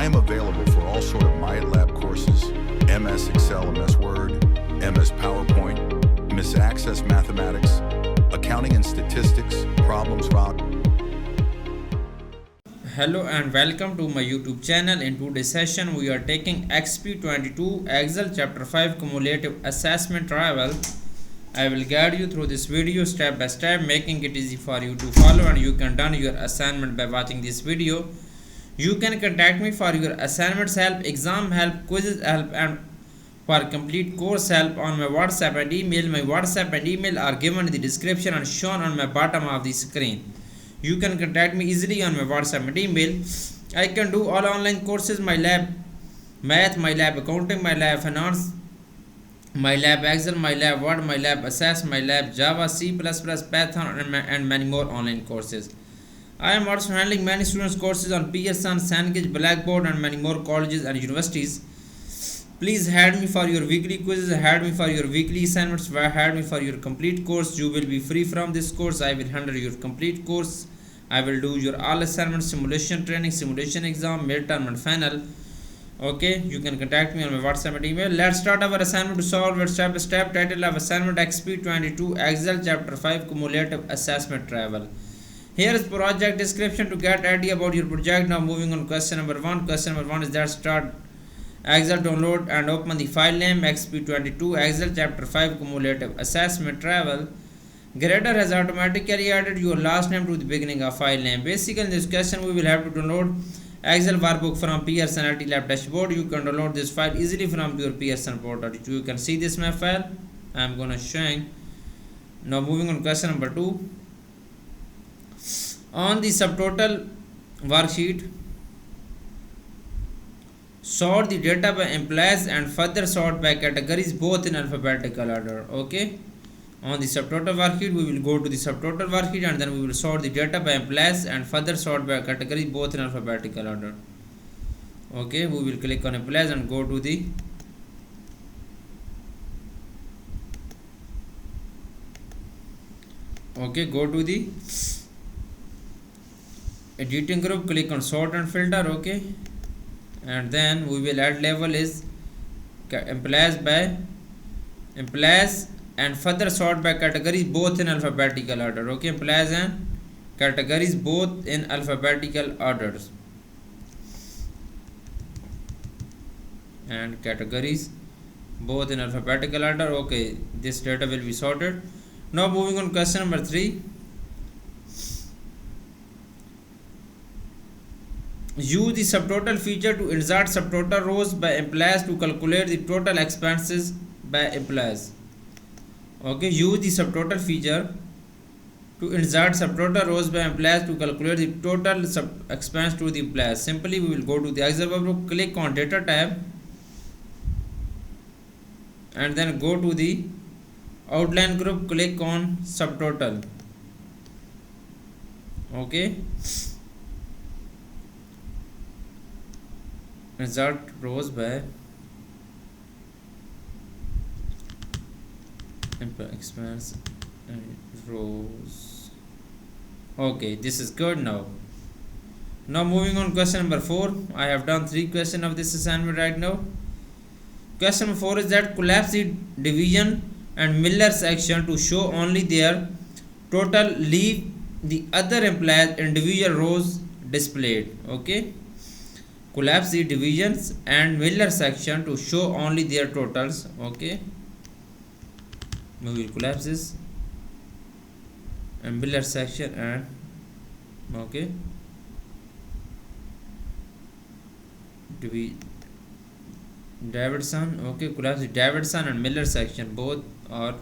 am available for all sort of MyLab courses, MS Excel, MS Word, MS PowerPoint, MS Access Mathematics, Accounting and Statistics, Problems Rock. Hello and welcome to my YouTube channel. In today's session we are taking XP22 Excel chapter 5 cumulative assessment travel. I will guide you through this video step by step, making it easy for you to follow, and you can done your assignment by watching this video. You can contact me for your assignments help, exam help, quizzes help, and for complete course help on my WhatsApp and email. My WhatsApp and email are given in the description and shown on my bottom of the screen. You can contact me easily on my WhatsApp and email. I can do all online courses, my lab math, my lab accounting, my lab finance, my lab Excel, my lab Word, my lab Access, my lab Java, C++, Python, and many more online courses. I am also handling many students courses on Pearson, Cengage, Blackboard, and many more colleges and universities. Please add me for your weekly quizzes, add me for your weekly assignments, add me for your complete course. You will be free from this course. I will handle your complete course. I will do your all assignments, simulation training, simulation exam, midterm and final. Okay, you can contact me on my WhatsApp and email. Let's start our assignment to solve it step by step. Title of assignment XP22 Excel chapter 5 cumulative assessment travel. Here is project description to get idea about your project. Now moving on question number 1. Question number 1 is that start Excel, download and open the file name XP22 Excel chapter 5 cumulative assessment travel. Grader has automatically added your last name to the beginning of file name. Basically in this question we will have to download Excel workbook from Pearson IT Lab dashboard. You can download this file easily from your Pearson portal. You can see this map file. I am gonna showing. Now moving on question number 2. On the subtotal worksheet, sort the data by employees and further sort by categories both in alphabetical order. Okay, on the subtotal worksheet we will go to the subtotal worksheet and then we will sort the data by employees and further sort by categories both in alphabetical order. Okay, we will click on employees and go to the editing group, click on sort and filter. Okay, and then we will add label is employees by employees and further sort by categories both in alphabetical order. Okay, employees and categories both in alphabetical orders, and categories both in alphabetical order. Okay, this data will be sorted. Now moving on question number 3. Use the subtotal feature to insert subtotal rows by employees to calculate the total expenses by employees. Okay, use the subtotal feature to insert subtotal rows by employees to calculate the total expense to the employees. Simply we will go to the Excel workbook, click on data tab and then go to the outline group, click on subtotal. Okay, insert rows by expense and rows. Okay, this is good. Now moving on question number 4. I have done 3 questions of this assignment right now. Question number 4 is that collapse the division and Miller section to show only their total, leave the other employees individual rows displayed. Okay, collapse the divisions and Miller section to show only their totals. Okay, we will collapse this and Miller section and okay Davidson. Okay, collapse the Davidson and Miller section both or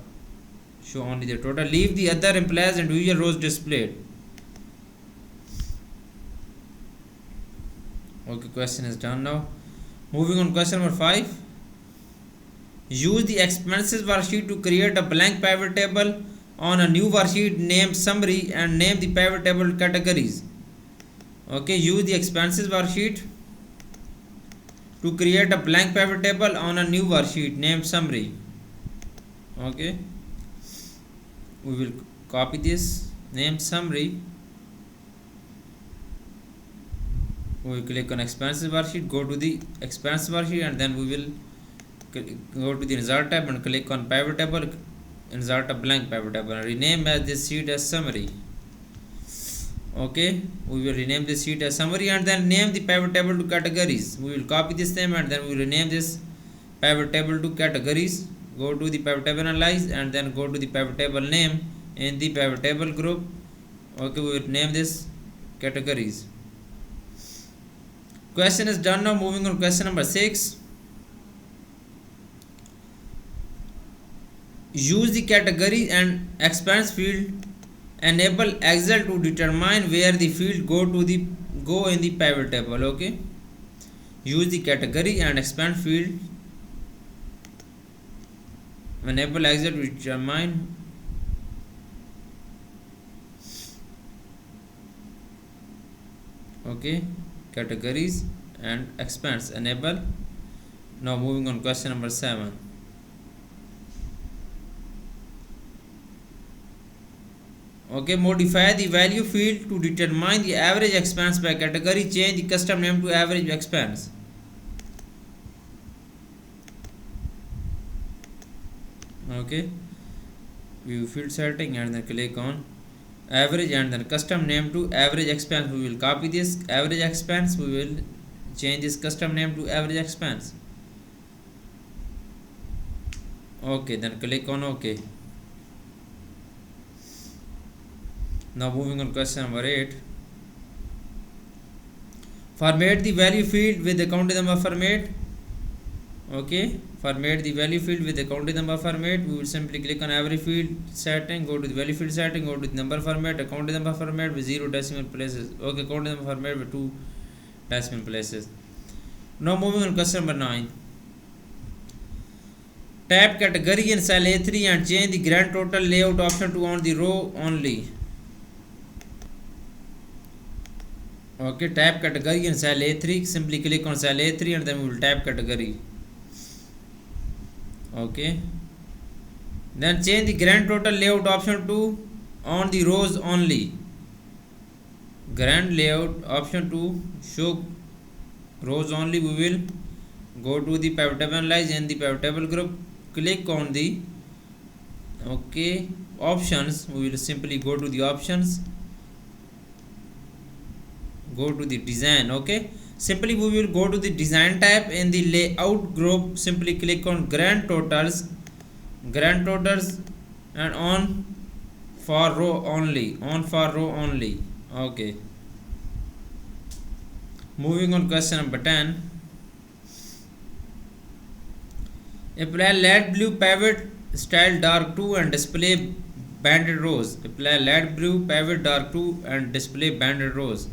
show only their total, leave the other employees individual rows displayed. Okay, question is done. Now moving on question number 5. Use the expenses worksheet to create a blank pivot table on a new worksheet named summary and name the pivot table categories. Okay, use the expenses worksheet to create a blank pivot table on a new worksheet named summary. Okay, we will copy this name summary. we will click on expenses worksheet, go to the expense worksheet, and then we will go to the insert tab and click on pivot table, insert a blank pivot table and rename as this sheet as summary. Okay, we will rename this sheet as summary and then name the pivot table to categories. We will copy this name and then we will rename this pivot table to categories. Go to the pivot table analyze and then go to the pivot table name in the pivot table group. Okay, we will name this categories. Question is done. Now moving on question number 6. Use the category and expense field. Enable Excel to determine where the field go in the pivot table. Okay, use the category and expense field. Enable Excel to determine categories and expense. Enable. Now moving on question number 7. Okay, modify the value field to determine the average expense by category. Change the custom name to average expense. Okay, view field setting and then click on average and then custom name to average expense. We will copy this average expense. We will change this custom name to average expense. Okay, then click on OK. Now moving on question number 8. Format the value field with the counting number format. Okay, format the value field with the counting number format. We will simply click on every field setting, go to the value field setting, go to the number format, counting number format with 0 decimal places. Okay, counting number format with 2 decimal places. Now moving on question number 9. Tap category in cell A3 and change the grand total layout option to on the row only. Okay, tap category in cell A3. Simply click on cell A3 and then we will tap category. Okay, then change the grand total layout option to on the rows only. Grand layout option to show rows only. We will go to the pivot table analyze in the pivot table group. Click on the options. We will simply go to the options. Go to the design. Okay, simply we will go to the design tab in the layout group. Simply click on grand totals and on for row only. Okay, moving on question number 10. Apply light blue pivot style dark 2 and display banded rows. Apply light blue pivot dark 2 and display banded rows.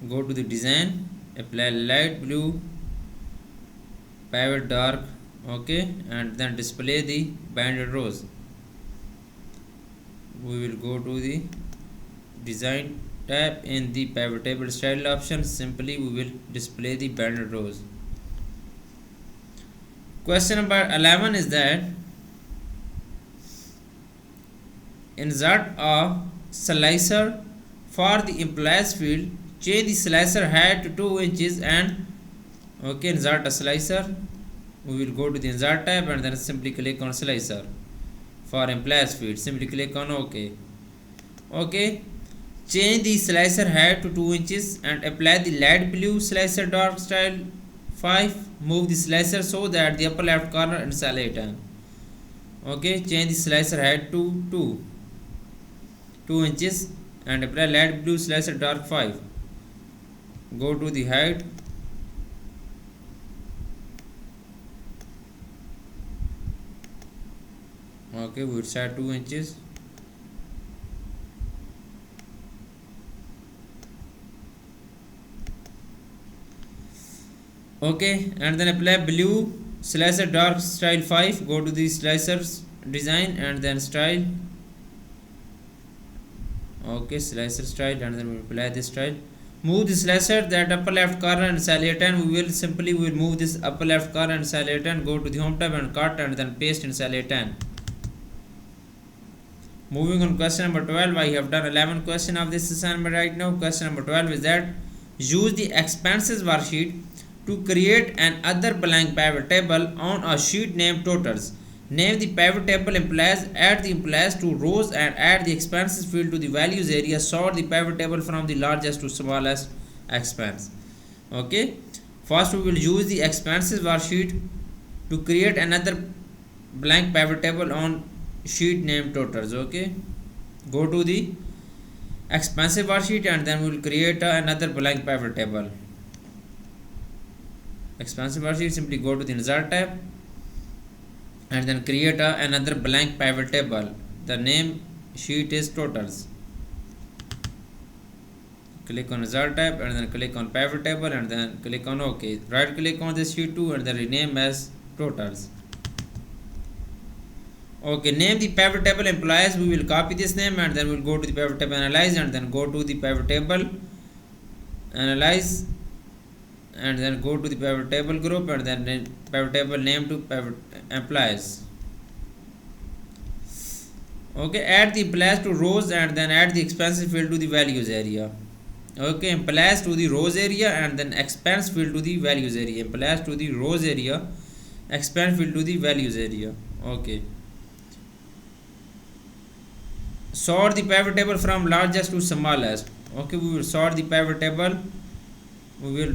Go to the design, apply light blue pivot dark, okay, and then display the banded rows. We will go to the design tab in the pivot table style option. Simply we will display the banded rows. Question number 11 is that insert a slicer for the employees field. Change the slicer height to 2 inches and insert a slicer. We will go to the insert tab and then simply click on slicer for employees field. Simply click on OK. Change the slicer height to 2 inches and apply the light blue slicer dark style 5. Move the slicer so that the upper left corner in cell A10. Okay, change the slicer height to 2 inches and apply light blue slicer dark 5. Go to the height. Okay, we will set 2 inches. Okay, and then apply blue slicer dark style 5. Go to the slicers design and then style. Okay, slicer style and then we apply this style. Move the slicer that upper left corner and cell A10. We will move this upper left corner and cell A10. Go to the home tab and cut and then paste in cell A10. Moving on question number 12. I have done 11 question of this assignment right now. Question number 12 is that use the expenses worksheet to create another blank pivot table on a sheet named totals. Name the pivot table employees, add the employees to rows and add the expenses field to the values area. Sort the pivot table from the largest to smallest expense. Okay, first we will use the expenses worksheet to create another blank pivot table on sheet named totals. Okay, go to the expensive worksheet and then we will create another blank pivot table. Expensive worksheet, simply go to the insert tab and then create another blank pivot table. The name sheet is totals. Click on insert tab and then click on pivot table and then click on OK. Right click on this sheet 2 and then rename as totals. Okay, name the pivot table employees. We will copy this name and then we'll go to the pivot table analyze and then go to the pivot table analyze and then go to the pivot table group and then pivot table name to pivot employees. Okay, add the employees to rows and then add the expenses field to the values area. Okay, employees to the rows area and then expense field to the values area. Employees to the rows area, expense field to the values area. Okay, sort the pivot table from largest to smallest. Okay, we will sort the pivot table, we will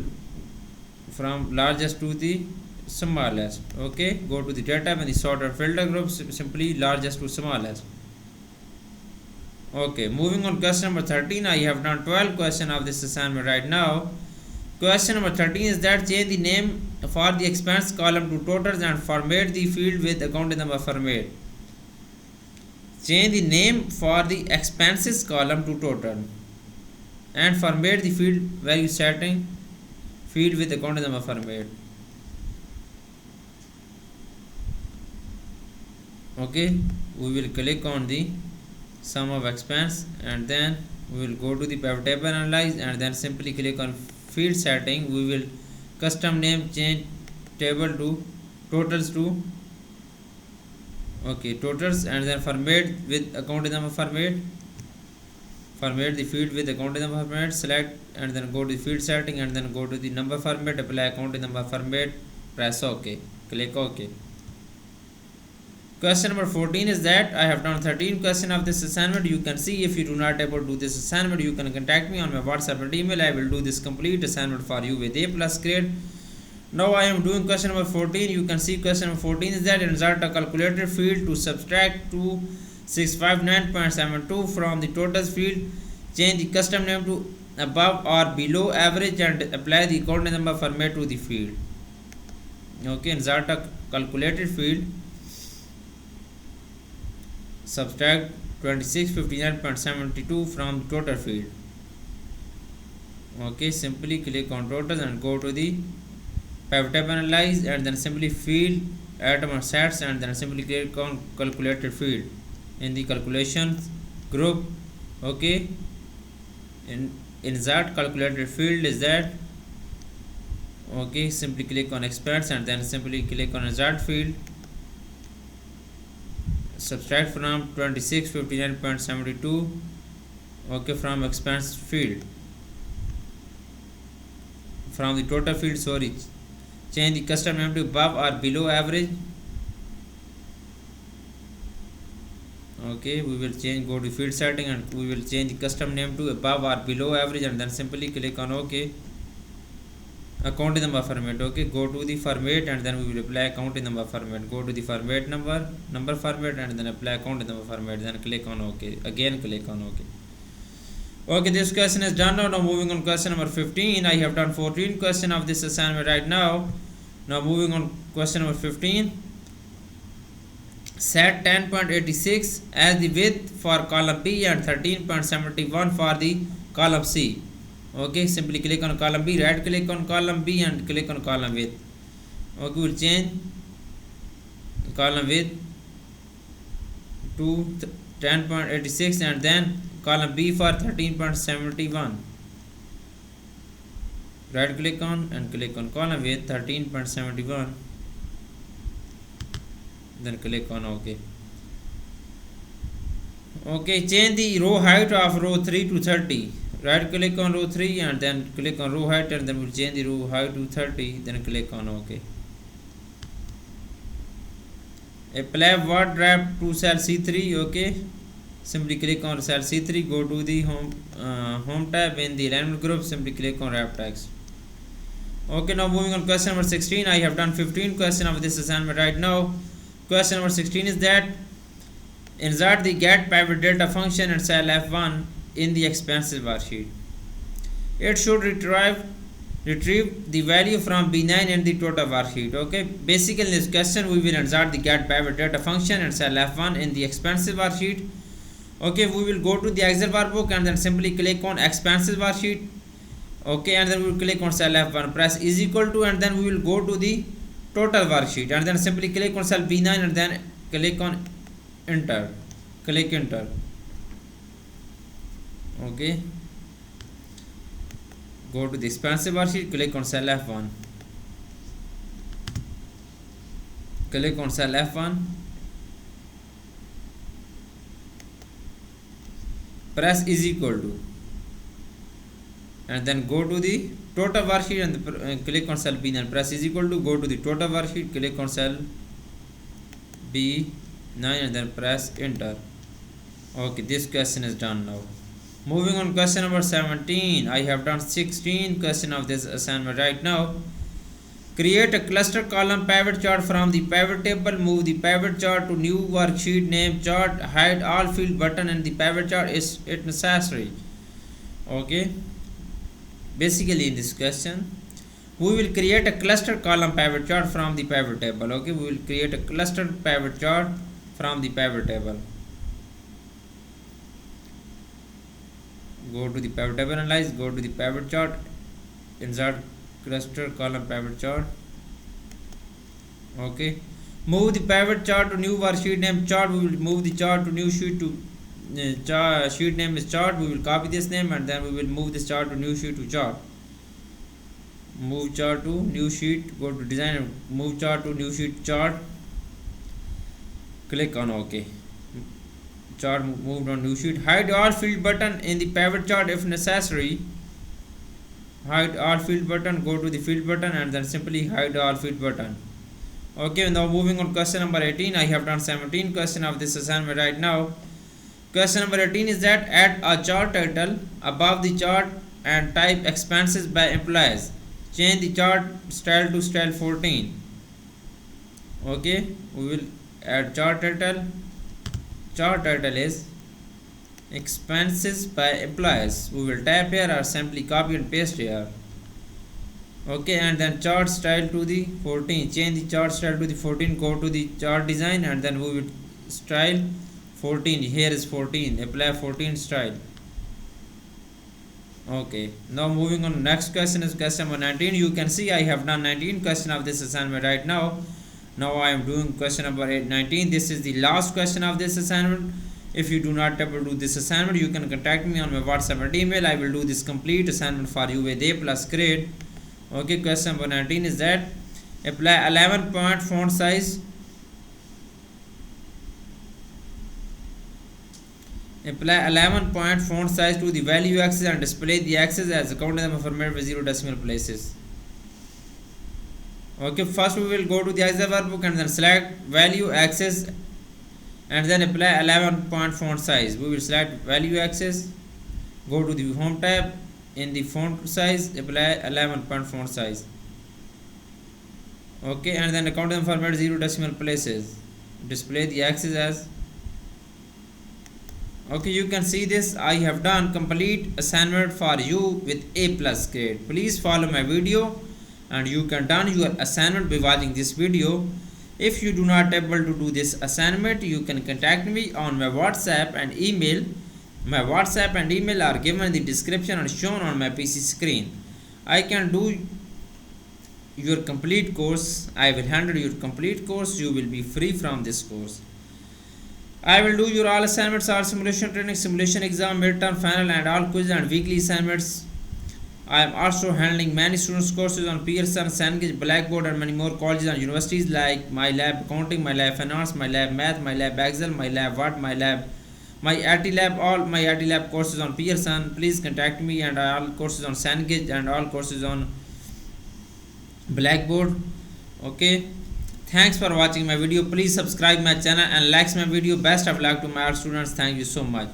from largest to the smallest. Okay, go to the data and the sorter filter group, simply largest to smallest. Okay, moving on question number 13. I have done 12 questions of this assignment right now. Question number 13 is that change the name for the expense column to totals and format the field with account number format. Change the name for the expenses column to total and format the field value setting field with account number format. Okay, we will click on the sum of expense and then we will go to the pivot table analyze and then simply click on field setting. We will custom name change table to totals to totals and then format with account number format the field with account number format, select and then go to the field setting and then go to the number format, apply account number format, press OK, click OK. Question number 14 is that I have done 13 questions of this assignment. You can see if you do not able to do this assignment, you can contact me on my WhatsApp and email. I will do this complete assignment for you with A+ grade. Now I am doing question number 14. You can see question number 14 is that insert a calculated field to subtract 2659.72 from the totals field. Change the custom name to above or below average and apply the account number format to the field. Okay, insert a calculated field, subtract 2659.72 from the total field. Okay, simply click on totals and go to the pivot table analyze and then simply field atom or sets and then simply click on calculated field in the calculations group. Okay, insert calculated field is that. Okay, simply click on expense and then simply click on insert field, subtract from 2659.72 okay from expense field from the total field, sorry. Change the custom name to above or below average. Okay, we will change, go to field setting and we will change the custom name to above or below average and then simply click on OK. Account number format. Okay, go to the format and then we will apply account number format. Go to the format number format and then apply account number format, then click on OK. Again click on OK. Okay, this question is done. Now moving on question number 15. I have done 14 question of this assignment right now. Now moving on question number 15. Set 10.86 as the width for column B and 13.71 for the column C. Okay, simply click on column B, right click on column B and click on column width. Okay, we'll change column width to 10.86 and then column B for 13.71. Right click on and click on column width 13.71, then click on OK. Okay, change the row height of row 3 to 30. Right click on row 3 and then click on row height, and then we'll change the row height to 30, then click on OK. Apply word wrap to cell C3. Okay, simply click on cell C3, go to the home tab. In the alignment group, simply click on wrap text. Okay, now moving on question number 16. I have done 15 questions of this assignment right now. Question number 16 is that insert the get pivot delta function in cell F1 in the expenses worksheet. It should retrieve the value from B9 in the total worksheet. Okay, basically in this question we will insert the get pivot delta function in cell F1 in the expenses worksheet. Okay, we will go to the Excel workbook and then simply click on expenses worksheet. Okay, and then we will click on cell F1, press is equal to, and then we will go to the total worksheet and then simply click on cell B9 and then click on enter. Click enter. Okay, go to the expensive worksheet, click on cell F1. Click on cell F1. Press is equal to, and then go to the total worksheet and click on cell B9. Press is equal to, go to the total worksheet, click on cell B9 and then press enter. Okay, this question is done now. Moving on question number 17. I have done 16 question of this assignment right now. Create a cluster column pivot chart from the pivot table. Move the pivot chart to new worksheet name chart. Hide all field button in the pivot chart is it necessary. Okay, basically in this question we will create a cluster column pivot chart from the pivot table. Okay, we will create a cluster pivot chart from the pivot table. Go to the pivot table, analyze, go to the pivot chart, insert cluster column pivot chart. Okay, move the pivot chart to new worksheet name chart. We will move the chart to new sheet to sheet name is chart. We will copy this name and then we will move this chart to new sheet to chart. Move chart to new sheet, go to design and move chart to new sheet chart. Click on OK. Chart moved on new sheet. Hide all field button in the pivot chart if necessary. Hide all field button, go to the field button and then simply hide all field button. Okay, now moving on question number 18. I have done 17 question of this assignment right now. Question number 18 is that add a chart title above the chart and type expenses by employees. Change the chart style to style 14. Okay, we will add chart title. Chart title is expenses by employees. We will type here or simply copy and paste here. Okay, and then chart style to the 14. Change the chart style to the 14. Go to the chart design and then we will style 14. Here is 14. Apply 14 style. Okay, now moving on, next question is question number 19. You can see I have done 19 question of this assignment right now. Now I am doing question number 19. This is the last question of this assignment. If you do not able to do this assignment, you can contact me on my WhatsApp and email. I will do this complete assignment for you with A plus grade. Okay, question number 19 is that apply 11 point font size. Apply 11 point font size to the value axis and display the axis as a count number format with 0 decimal places. Okay, first we will go to the Excel workbook and then select value axis and then apply 11 point font size. We will select value axis, go to the home tab, in the font size apply 11 point font size. Okay, and then count them format 0 decimal places. Display the axis as. Okay, you can see this. I have done complete assignment for you with A plus grade. Please follow my video and you can done your assignment by watching this video. If you do not able to do this assignment, you can contact me on my WhatsApp and email. My WhatsApp and email are given in the description and shown on my PC screen. I can do your complete course. I will handle your complete course. You will be free from this course. I will do your all assignments, all simulation training, simulation exam, midterm, final and all quiz and weekly assignments. I am also handling many students courses on Pearson, Cengage, Blackboard and many more colleges and universities like My Lab Accounting, My Lab Finance, My Lab Math, My Lab Excel, My Lab Word, My Lab My IT lab, all my IT lab courses on Pearson. Please contact me, and all courses on Cengage and all courses on Blackboard. Okay, thanks for watching my video. Please subscribe my channel and like my video. Best of luck to my all students. Thank you so much.